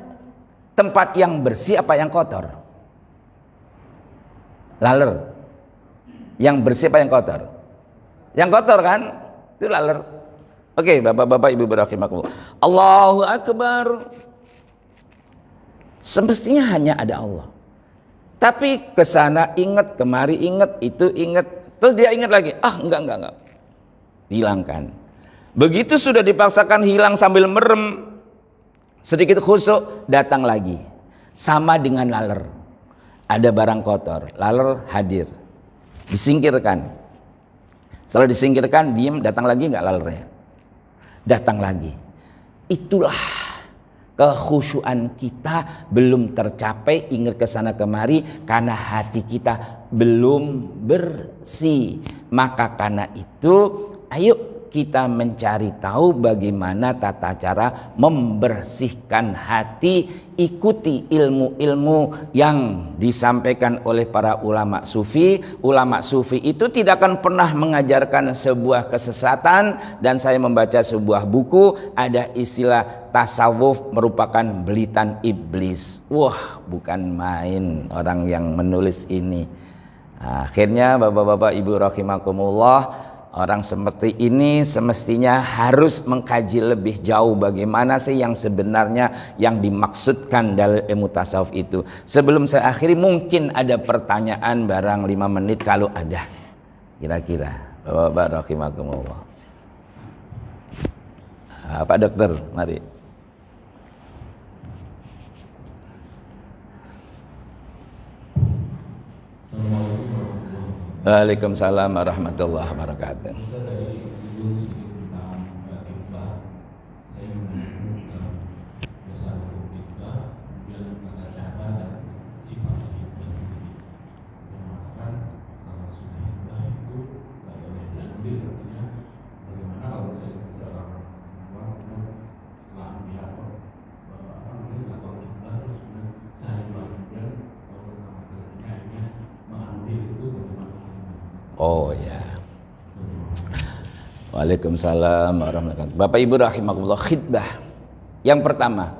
tempat yang bersih apa yang kotor? Laler. Yang bersih apa yang kotor? Yang kotor kan? Itu laler. Oke, bapak-bapak, ibu rahimakumullah. Allahu Akbar. Semestinya hanya ada Allah. Tapi kesana ingat, kemari ingat, itu ingat. Terus dia ingat lagi. Enggak. Hilangkan. Begitu sudah dipaksakan hilang sambil merem, sedikit khusyuk, datang lagi. Sama dengan laler. Ada barang kotor, laler hadir. Disingkirkan. Setelah disingkirkan, diam, datang lagi nggak lalernya? Datang lagi. Itulah kekhusyuan kita belum tercapai, ingat ke sana kemari karena hati kita belum bersih. Maka karena itu, ayo kita mencari tahu bagaimana tata cara membersihkan hati. Ikuti ilmu-ilmu yang disampaikan oleh para ulama sufi. Ulama sufi itu tidak akan pernah mengajarkan sebuah kesesatan. Dan saya membaca sebuah buku, ada istilah tasawuf merupakan belitan iblis. Wah, bukan main orang yang menulis ini. Akhirnya bapak-bapak, ibu rahimakumullah, orang seperti ini semestinya harus mengkaji lebih jauh bagaimana sih yang sebenarnya yang dimaksudkan dalam ilmu tasawuf itu. Sebelum saya akhiri, mungkin ada pertanyaan barang 5 menit kalau ada. Kira-kira bapak-bapak rahimakumullah. Pak Dokter, mari. Waalaikumsalam warahmatullahi wabarakatuh. Oh ya. Waalaikumsalam warahmatullahi wabarakatuh. Bapak Ibu rahimakumullah, khidbah. Yang pertama,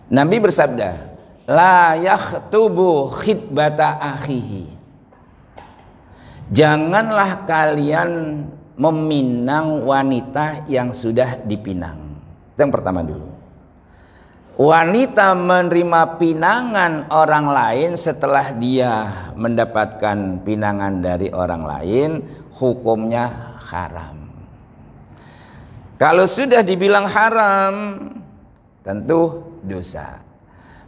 Nabi bersabda, la yakhtubu khidbata akhihi. Janganlah kalian meminang wanita yang sudah dipinang. Itu yang pertama dulu. Wanita menerima pinangan orang lain setelah dia mendapatkan pinangan dari orang lain, hukumnya haram. Kalau sudah dibilang haram, tentu dosa.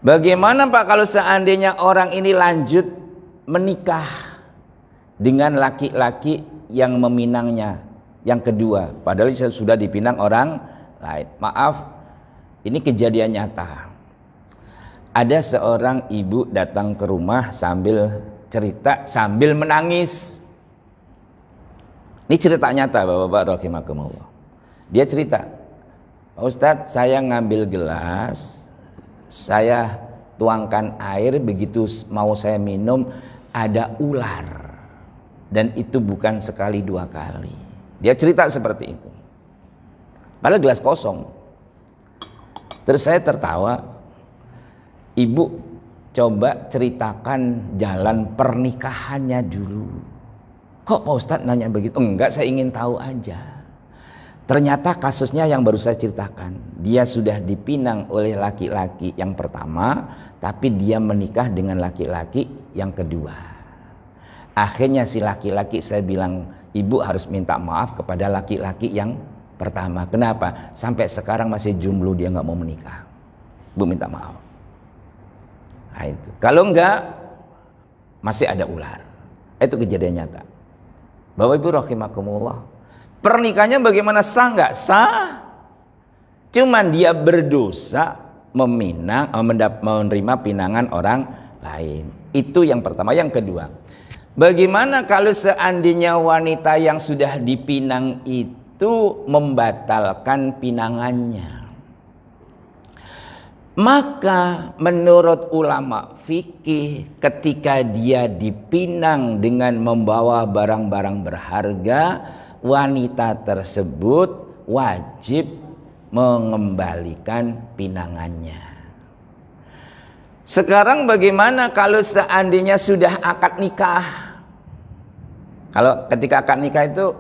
Bagaimana Pak kalau seandainya orang ini lanjut menikah dengan laki-laki yang meminangnya yang kedua, padahal sudah dipinang orang lain. Maaf, ini kejadian nyata. Ada seorang ibu datang ke rumah sambil cerita, sambil menangis. Ini cerita nyata Bapak-bapak rahimakumullah. Dia cerita, Pak Ustadz, saya ngambil gelas, saya tuangkan air, begitu mau saya minum ada ular. Dan itu bukan sekali dua kali. Dia cerita seperti itu. Padahal gelas kosong. Terus saya tertawa. Ibu coba ceritakan jalan pernikahannya dulu. Kok Pak Ustadz nanya begitu? Enggak, saya ingin tahu aja. Ternyata kasusnya yang baru saya ceritakan. Dia sudah dipinang oleh laki-laki yang pertama, tapi dia menikah dengan laki-laki yang kedua. Akhirnya si laki-laki, saya bilang, ibu harus minta maaf kepada laki-laki yang pertama. Kenapa? Sampai sekarang masih jomblo, dia nggak mau menikah. Bu minta maaf. Nah, itu. Kalau enggak, masih ada ular. Itu kejadian nyata. Bapak Ibu rahimakumullah. Pernikahannya bagaimana, sah nggak? Sah. Cuman dia berdosa menerima pinangan orang lain. Itu yang pertama. Yang kedua, bagaimana kalau seandainya wanita yang sudah dipinang itu membatalkan pinangannya? Maka menurut ulama fikih, ketika dia dipinang dengan membawa barang-barang berharga, wanita tersebut wajib mengembalikan pinangannya. Sekarang bagaimana kalau seandainya sudah akad nikah? Kalau ketika akad nikah itu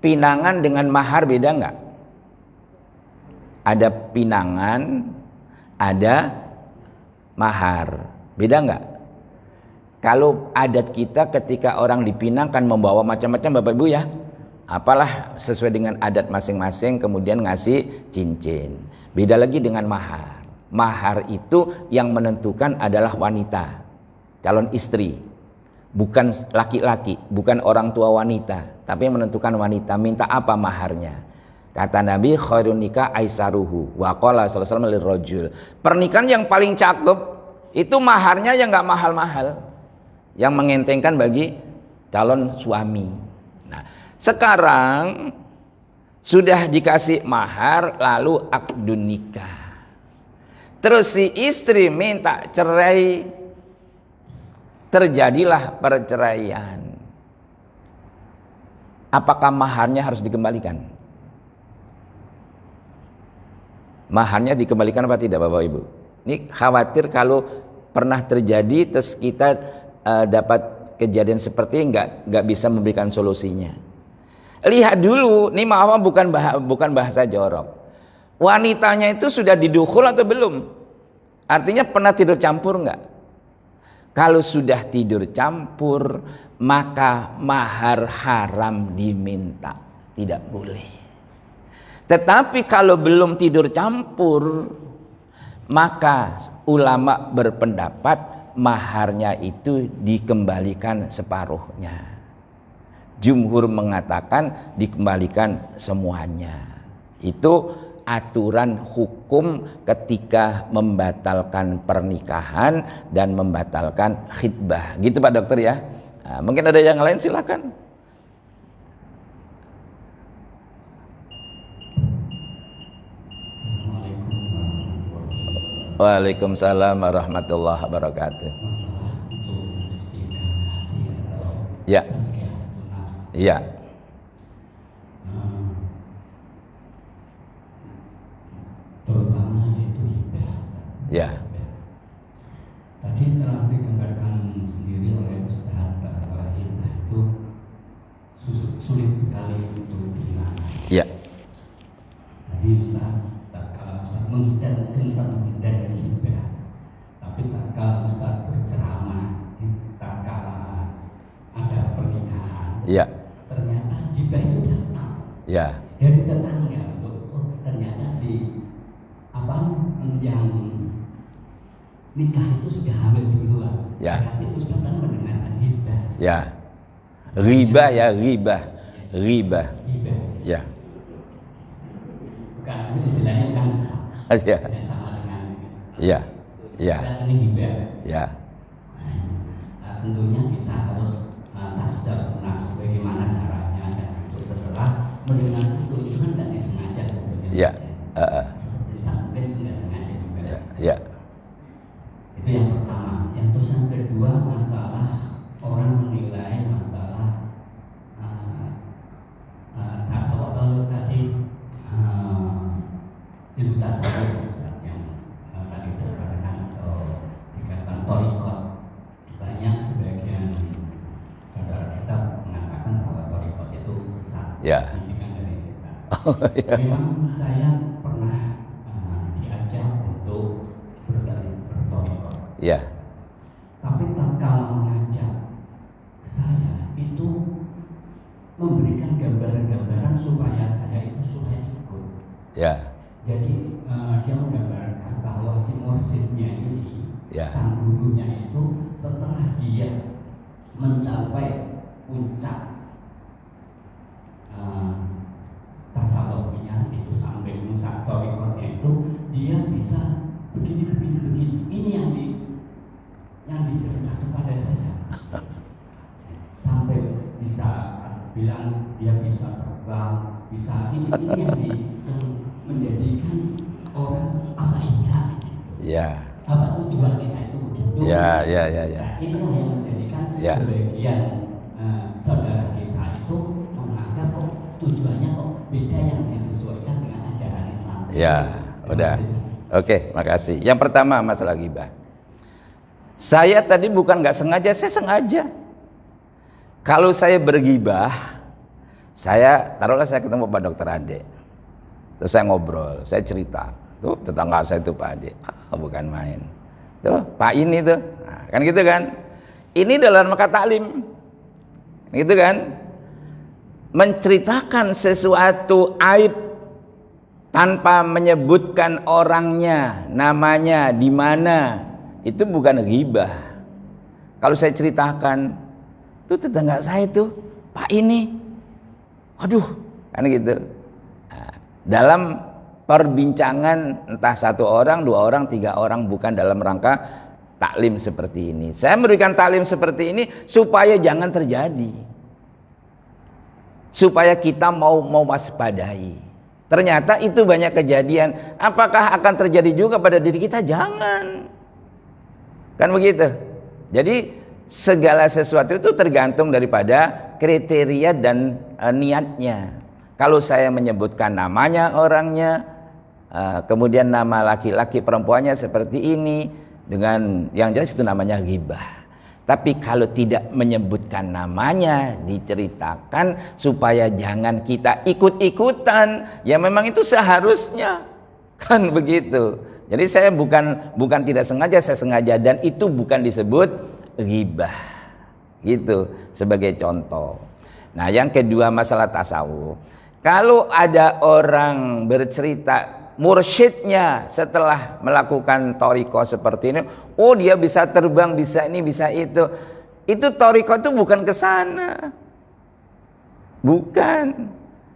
pinangan dengan mahar beda nggak? Ada pinangan, ada mahar, beda nggak? Kalau adat kita ketika orang dipinang kan membawa macam-macam Bapak Ibu ya, apalah sesuai dengan adat masing-masing, kemudian ngasih cincin. Beda lagi dengan mahar. Mahar itu yang menentukan adalah wanita, calon istri, bukan laki-laki, bukan orang tua wanita, tapi yang menentukan wanita. Minta apa maharnya? Kata Nabi, khairun nikah aisaruhu wa qala sallallahu alaihi wasallam lirrajul. Pernikahan yang paling cakep itu maharnya yang nggak mahal-mahal, yang mengentengkan bagi calon suami. Nah, sekarang sudah dikasih mahar, lalu akdun nikah. Terus si istri minta cerai, terjadilah perceraian. Apakah maharnya harus dikembalikan? Maharnya dikembalikan apa tidak Bapak Ibu? Ini khawatir kalau pernah terjadi terus kita dapat kejadian seperti ini nggak bisa memberikan solusinya. Lihat dulu, ini maaf bukan bahasa jorok. Wanitanya itu sudah didukhul atau belum? Artinya pernah tidur campur enggak? Kalau sudah tidur campur, maka mahar haram diminta, tidak boleh. Tetapi kalau belum tidur campur, maka ulama berpendapat maharnya itu dikembalikan separuhnya. Jumhur mengatakan dikembalikan semuanya. Itu aturan hukum ketika membatalkan pernikahan dan membatalkan khitbah. Gitu Pak Dokter ya. Nah, mungkin ada yang lain, silakan. Waalaikumsalam warahmatullahi wabarakatuh. Ya. Iya. Terutama itu hibah. Ya. Tadi telah digambarkan sendiri oleh Ustaz bahwa hibah itu sulit sekali untuk dihilangkan. Ya. Tadi Ustaz menghindar, mungkin Ustaz menghindar dari hibah. Tapi tatkala Ustaz berceramah di tatkala ada pernikahan, Ya. ternyata hibah itu datang. Ya. Dari tetangga untuk ternyata si yang nikah itu sudah hamil duluan. Ya. Berarti Ustaz kan mendengarkan hibah. Ya. Riba ya, riba. Riba. Hibah. Ya. Bukan, ini istilahnya kan Ya. sama dengan Ya. Ya. Dan ini hibah. Ya. Nah, tentunya kita harus tasdaqna bagaimana caranya, dan itu setelah mendengar itu kan tidak disengaja sebetulnya. Ya. Seperti mungkin tidak sengaja juga. Ya. Ya. Itu yang pertama. Terus yang kedua, masalah orang menilai masalah tasawuf tadi, ilmu tasawuf yang tadi terkatakan atau dikatakan torikot. Banyak sebagian saudara kita mengatakan bahwa torikot itu sesat, Ya. bisikan dari setan. Ya. Memang saya pernah diajak untuk bertorikot. Ya. Tapi tatkala mengajak ke saya itu memberikan gambaran-gambaran supaya saya itu supaya ikut. Ya. Jadi dia menggambarkan bahwa si mursyidnya ini, Ya. sang gurunya itu setelah dia mencapai puncak tasawufnya itu sampai puncak torikotnya itu, dia bisa begini. Ini yang diceritakan pada saya. Sampai bisa bilang dia bisa terbang, bisa ini yang menjadikan orang apa iya gitu. Ya. Apa tujuan kita itu begitu. Ya. Nah, inilah yang menjadikan Ya. sebagian saudara kita itu menganggap kok tujuannya kok beda, yang disesuaikan dengan ajaran Islam. Ya. Udah. Oke, makasih. Yang pertama masalah ghibah. Saya tadi bukan nggak sengaja, saya sengaja. Kalau saya bergibah, taruhlah saya ketemu Pak Dokter Ade, terus saya ngobrol, saya cerita, tuh tetangga saya itu Pak Ade, bukan main, tuh Pak ini tuh, nah, kan gitu kan? Ini dalam rangka taklim, gitu kan? Menceritakan sesuatu aib tanpa menyebutkan orangnya, namanya, di mana, itu bukan ghibah. Kalau saya ceritakan, tuh tetangga saya tuh Pak ini, aduh, kan gitu. Nah, dalam perbincangan entah satu orang, dua orang, tiga orang, bukan dalam rangka taklim seperti ini. Saya memberikan taklim seperti ini supaya jangan terjadi, supaya kita mau waspadai. Ternyata itu banyak kejadian. Apakah akan terjadi juga pada diri kita? Jangan. Kan begitu. Jadi segala sesuatu itu tergantung daripada kriteria dan niatnya. Kalau saya menyebutkan namanya orangnya, kemudian nama laki-laki perempuannya seperti ini, dengan yang jelas itu namanya ghibah. Tapi kalau tidak menyebutkan namanya, diceritakan supaya jangan kita ikut-ikutan, ya memang itu seharusnya, kan begitu. Jadi saya bukan tidak sengaja, saya sengaja, dan itu bukan disebut ghibah, gitu sebagai contoh. Nah, yang kedua masalah tasawuf. Kalau ada orang bercerita mursyidnya setelah melakukan thariqah seperti ini, oh dia bisa terbang, bisa ini, bisa itu thariqah itu bukan ke sana, bukan.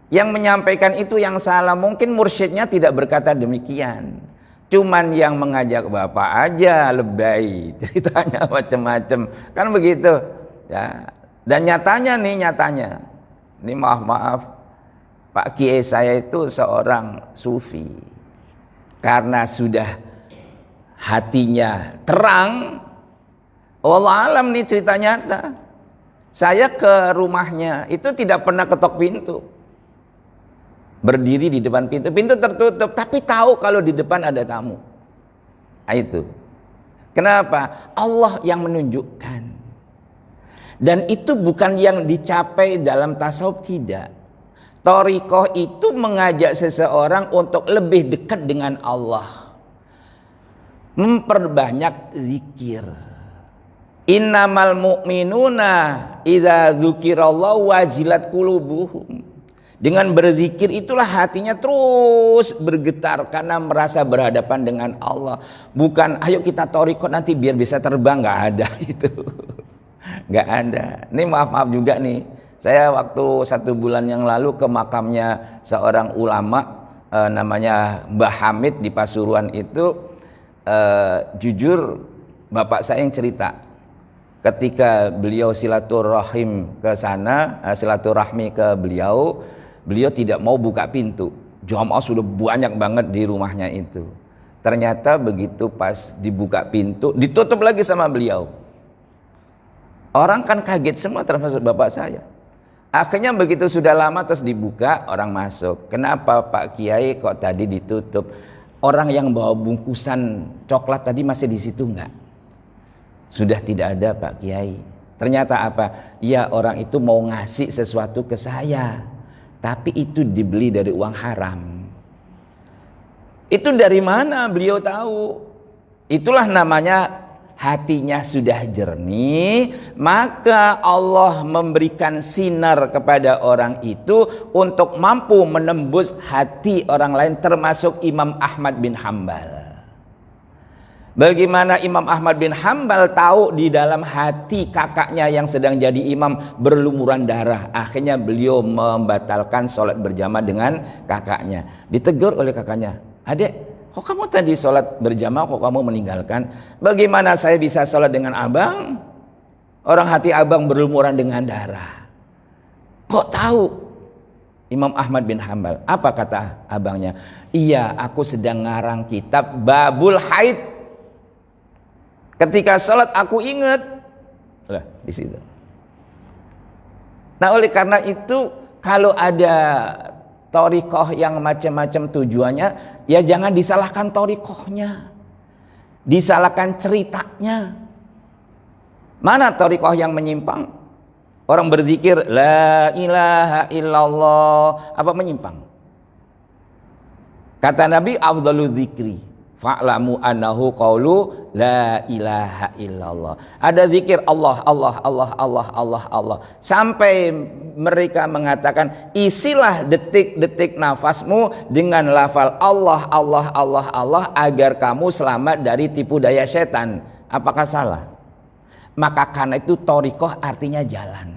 Yang menyampaikan itu yang salah. Mungkin mursyidnya tidak berkata demikian, cuman yang mengajak bapak aja lebay, ceritanya macam-macam, kan begitu ya. Dan nyatanya ini maaf Pak Kiai saya itu seorang sufi. Karena sudah hatinya terang, wallah alam, nih cerita nyata. Saya ke rumahnya itu tidak pernah ketok pintu, berdiri di depan pintu tertutup, tapi tahu kalau di depan ada tamu. Nah, itu kenapa? Allah yang menunjukkan. Dan itu bukan yang dicapai dalam tasawuf, tidak. Thariqah itu mengajak seseorang untuk lebih dekat dengan Allah, memperbanyak zikir. Innamal mu'minuna idza dzukirallahu wajilat qulubuhum. Dengan berzikir itulah hatinya terus bergetar karena merasa berhadapan dengan Allah. Bukan ayo kita thariqah nanti biar bisa terbang, nggak ada itu. Nggak ada. Ini maaf juga nih. Saya waktu 1 bulan yang lalu ke makamnya seorang ulama namanya Mbah Hamid di Pasuruan itu, jujur bapak saya yang cerita. Ketika beliau silaturahim ke sana, silaturahmi ke beliau, beliau tidak mau buka pintu. Jamaah sudah banyak banget di rumahnya itu. Ternyata begitu pas dibuka pintu, ditutup lagi sama beliau. Orang kan kaget semua termasuk bapak saya. Akhirnya begitu sudah lama terus dibuka, orang masuk. Kenapa Pak Kiai kok tadi ditutup? Orang yang bawa bungkusan coklat tadi masih di situ enggak? Sudah tidak ada Pak Kiai. Ternyata apa? Ya orang itu mau ngasih sesuatu ke saya, tapi itu dibeli dari uang haram. Itu dari mana beliau tahu? Itulah namanya hatinya sudah jernih, maka Allah memberikan sinar kepada orang itu untuk mampu menembus hati orang lain, termasuk Imam Ahmad bin Hambal. Bagaimana Imam Ahmad bin Hambal tahu di dalam hati kakaknya yang sedang jadi imam berlumuran darah. Akhirnya beliau membatalkan sholat berjamaah dengan kakaknya. Ditegur oleh kakaknya, "Adek, kok kamu tadi sholat berjamaah kok kamu meninggalkan? Bagaimana saya bisa sholat dengan abang? Orang hati abang berlumuran dengan darah." Kok tahu? Imam Ahmad bin Hambal. Apa kata abangnya? "Iya, aku sedang ngarang kitab Babul Haid. Ketika sholat aku ingat." Lah, di situ. Nah, oleh karena itu kalau ada thariqah yang macam-macam tujuannya, ya jangan disalahkan thariqahnya, disalahkan ceritanya. Mana thariqah yang menyimpang? Orang berzikir la ilaha illallah, apa menyimpang? Kata Nabi, afdhalu dzikri fa'lamu annahu qaulu la ilaha illallah. Ada zikir Allah, Allah, Allah, Allah, Allah, Allah, sampai mereka mengatakan isilah detik-detik nafasmu dengan lafal Allah, Allah, Allah, Allah agar kamu selamat dari tipu daya setan. Apakah salah? Maka karena itu thariqah artinya jalan,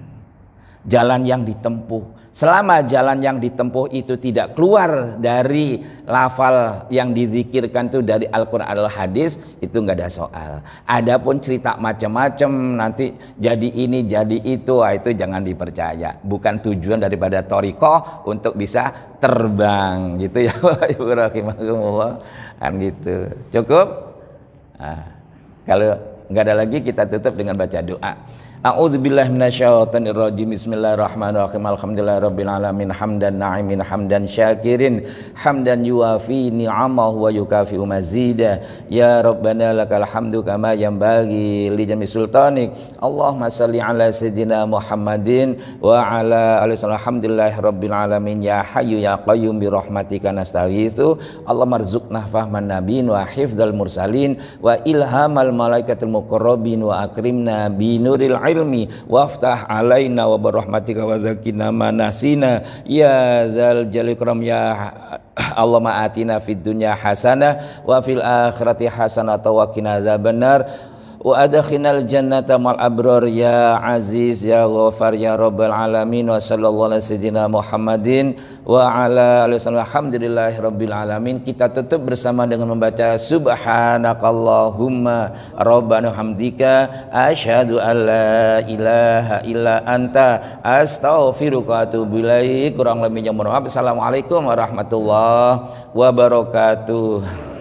jalan yang ditempuh. Selama jalan yang ditempuh itu tidak keluar dari lafal yang dizikirkan itu dari Al-Quran Al-Hadis, itu nggak ada soal. Adapun cerita macam-macam nanti jadi ini jadi itu jangan dipercaya. Bukan tujuan daripada thariqah untuk bisa terbang gitu ya. Ibu rahimahumullah, kan gitu. Cukup? Nah, kalau nggak ada lagi kita tutup dengan baca doa. A'udzubillahi minasyaitonir rajim. Bismillahirrahmanirrahim. Alhamdulillahirabbil alamin hamdan na'imin hamdan syakirin hamdan yuwafi ni'amahu wa yukafi'u mazida. Ya Rabbana lakal hamdu kama yanbaghi li jami sultanik. Allahumma shalli ala sayyidina Muhammadin wa ala alihi alhamdulillahirabbil alamin. Ya hayyu ya qayyum bi rahmatika nastaghitsu. Allahumma rzuqna fahman nabiyyin wa hifdzal mursalin wa ilhamal malaikatil muqarrabin wa akrimna bi nuril ilmi waftah alaina wa barahmatika wa zakina manasina ya dzal jalil ikram. Ya Allahumma atina fid dunya hasanah wa fil akhirati hasanah wa qina adzabannar wa adkhilnal jannata mal abrar ya aziz ya ghafar ya rabbal alamin. Wa sallallahu ala sayyidina Muhammadin wa ala alihi wasallam. Alhamdulillahi rabbil alamin. Kita tutup bersama dengan membaca subhanakallahumma rabbana hamdika asyhadu an la ilaha illa anta astaghfiruka wa atubu ilaik. Kurang lebihnya mohon maaf. Assalamualaikum warahmatullahi wabarakatuh.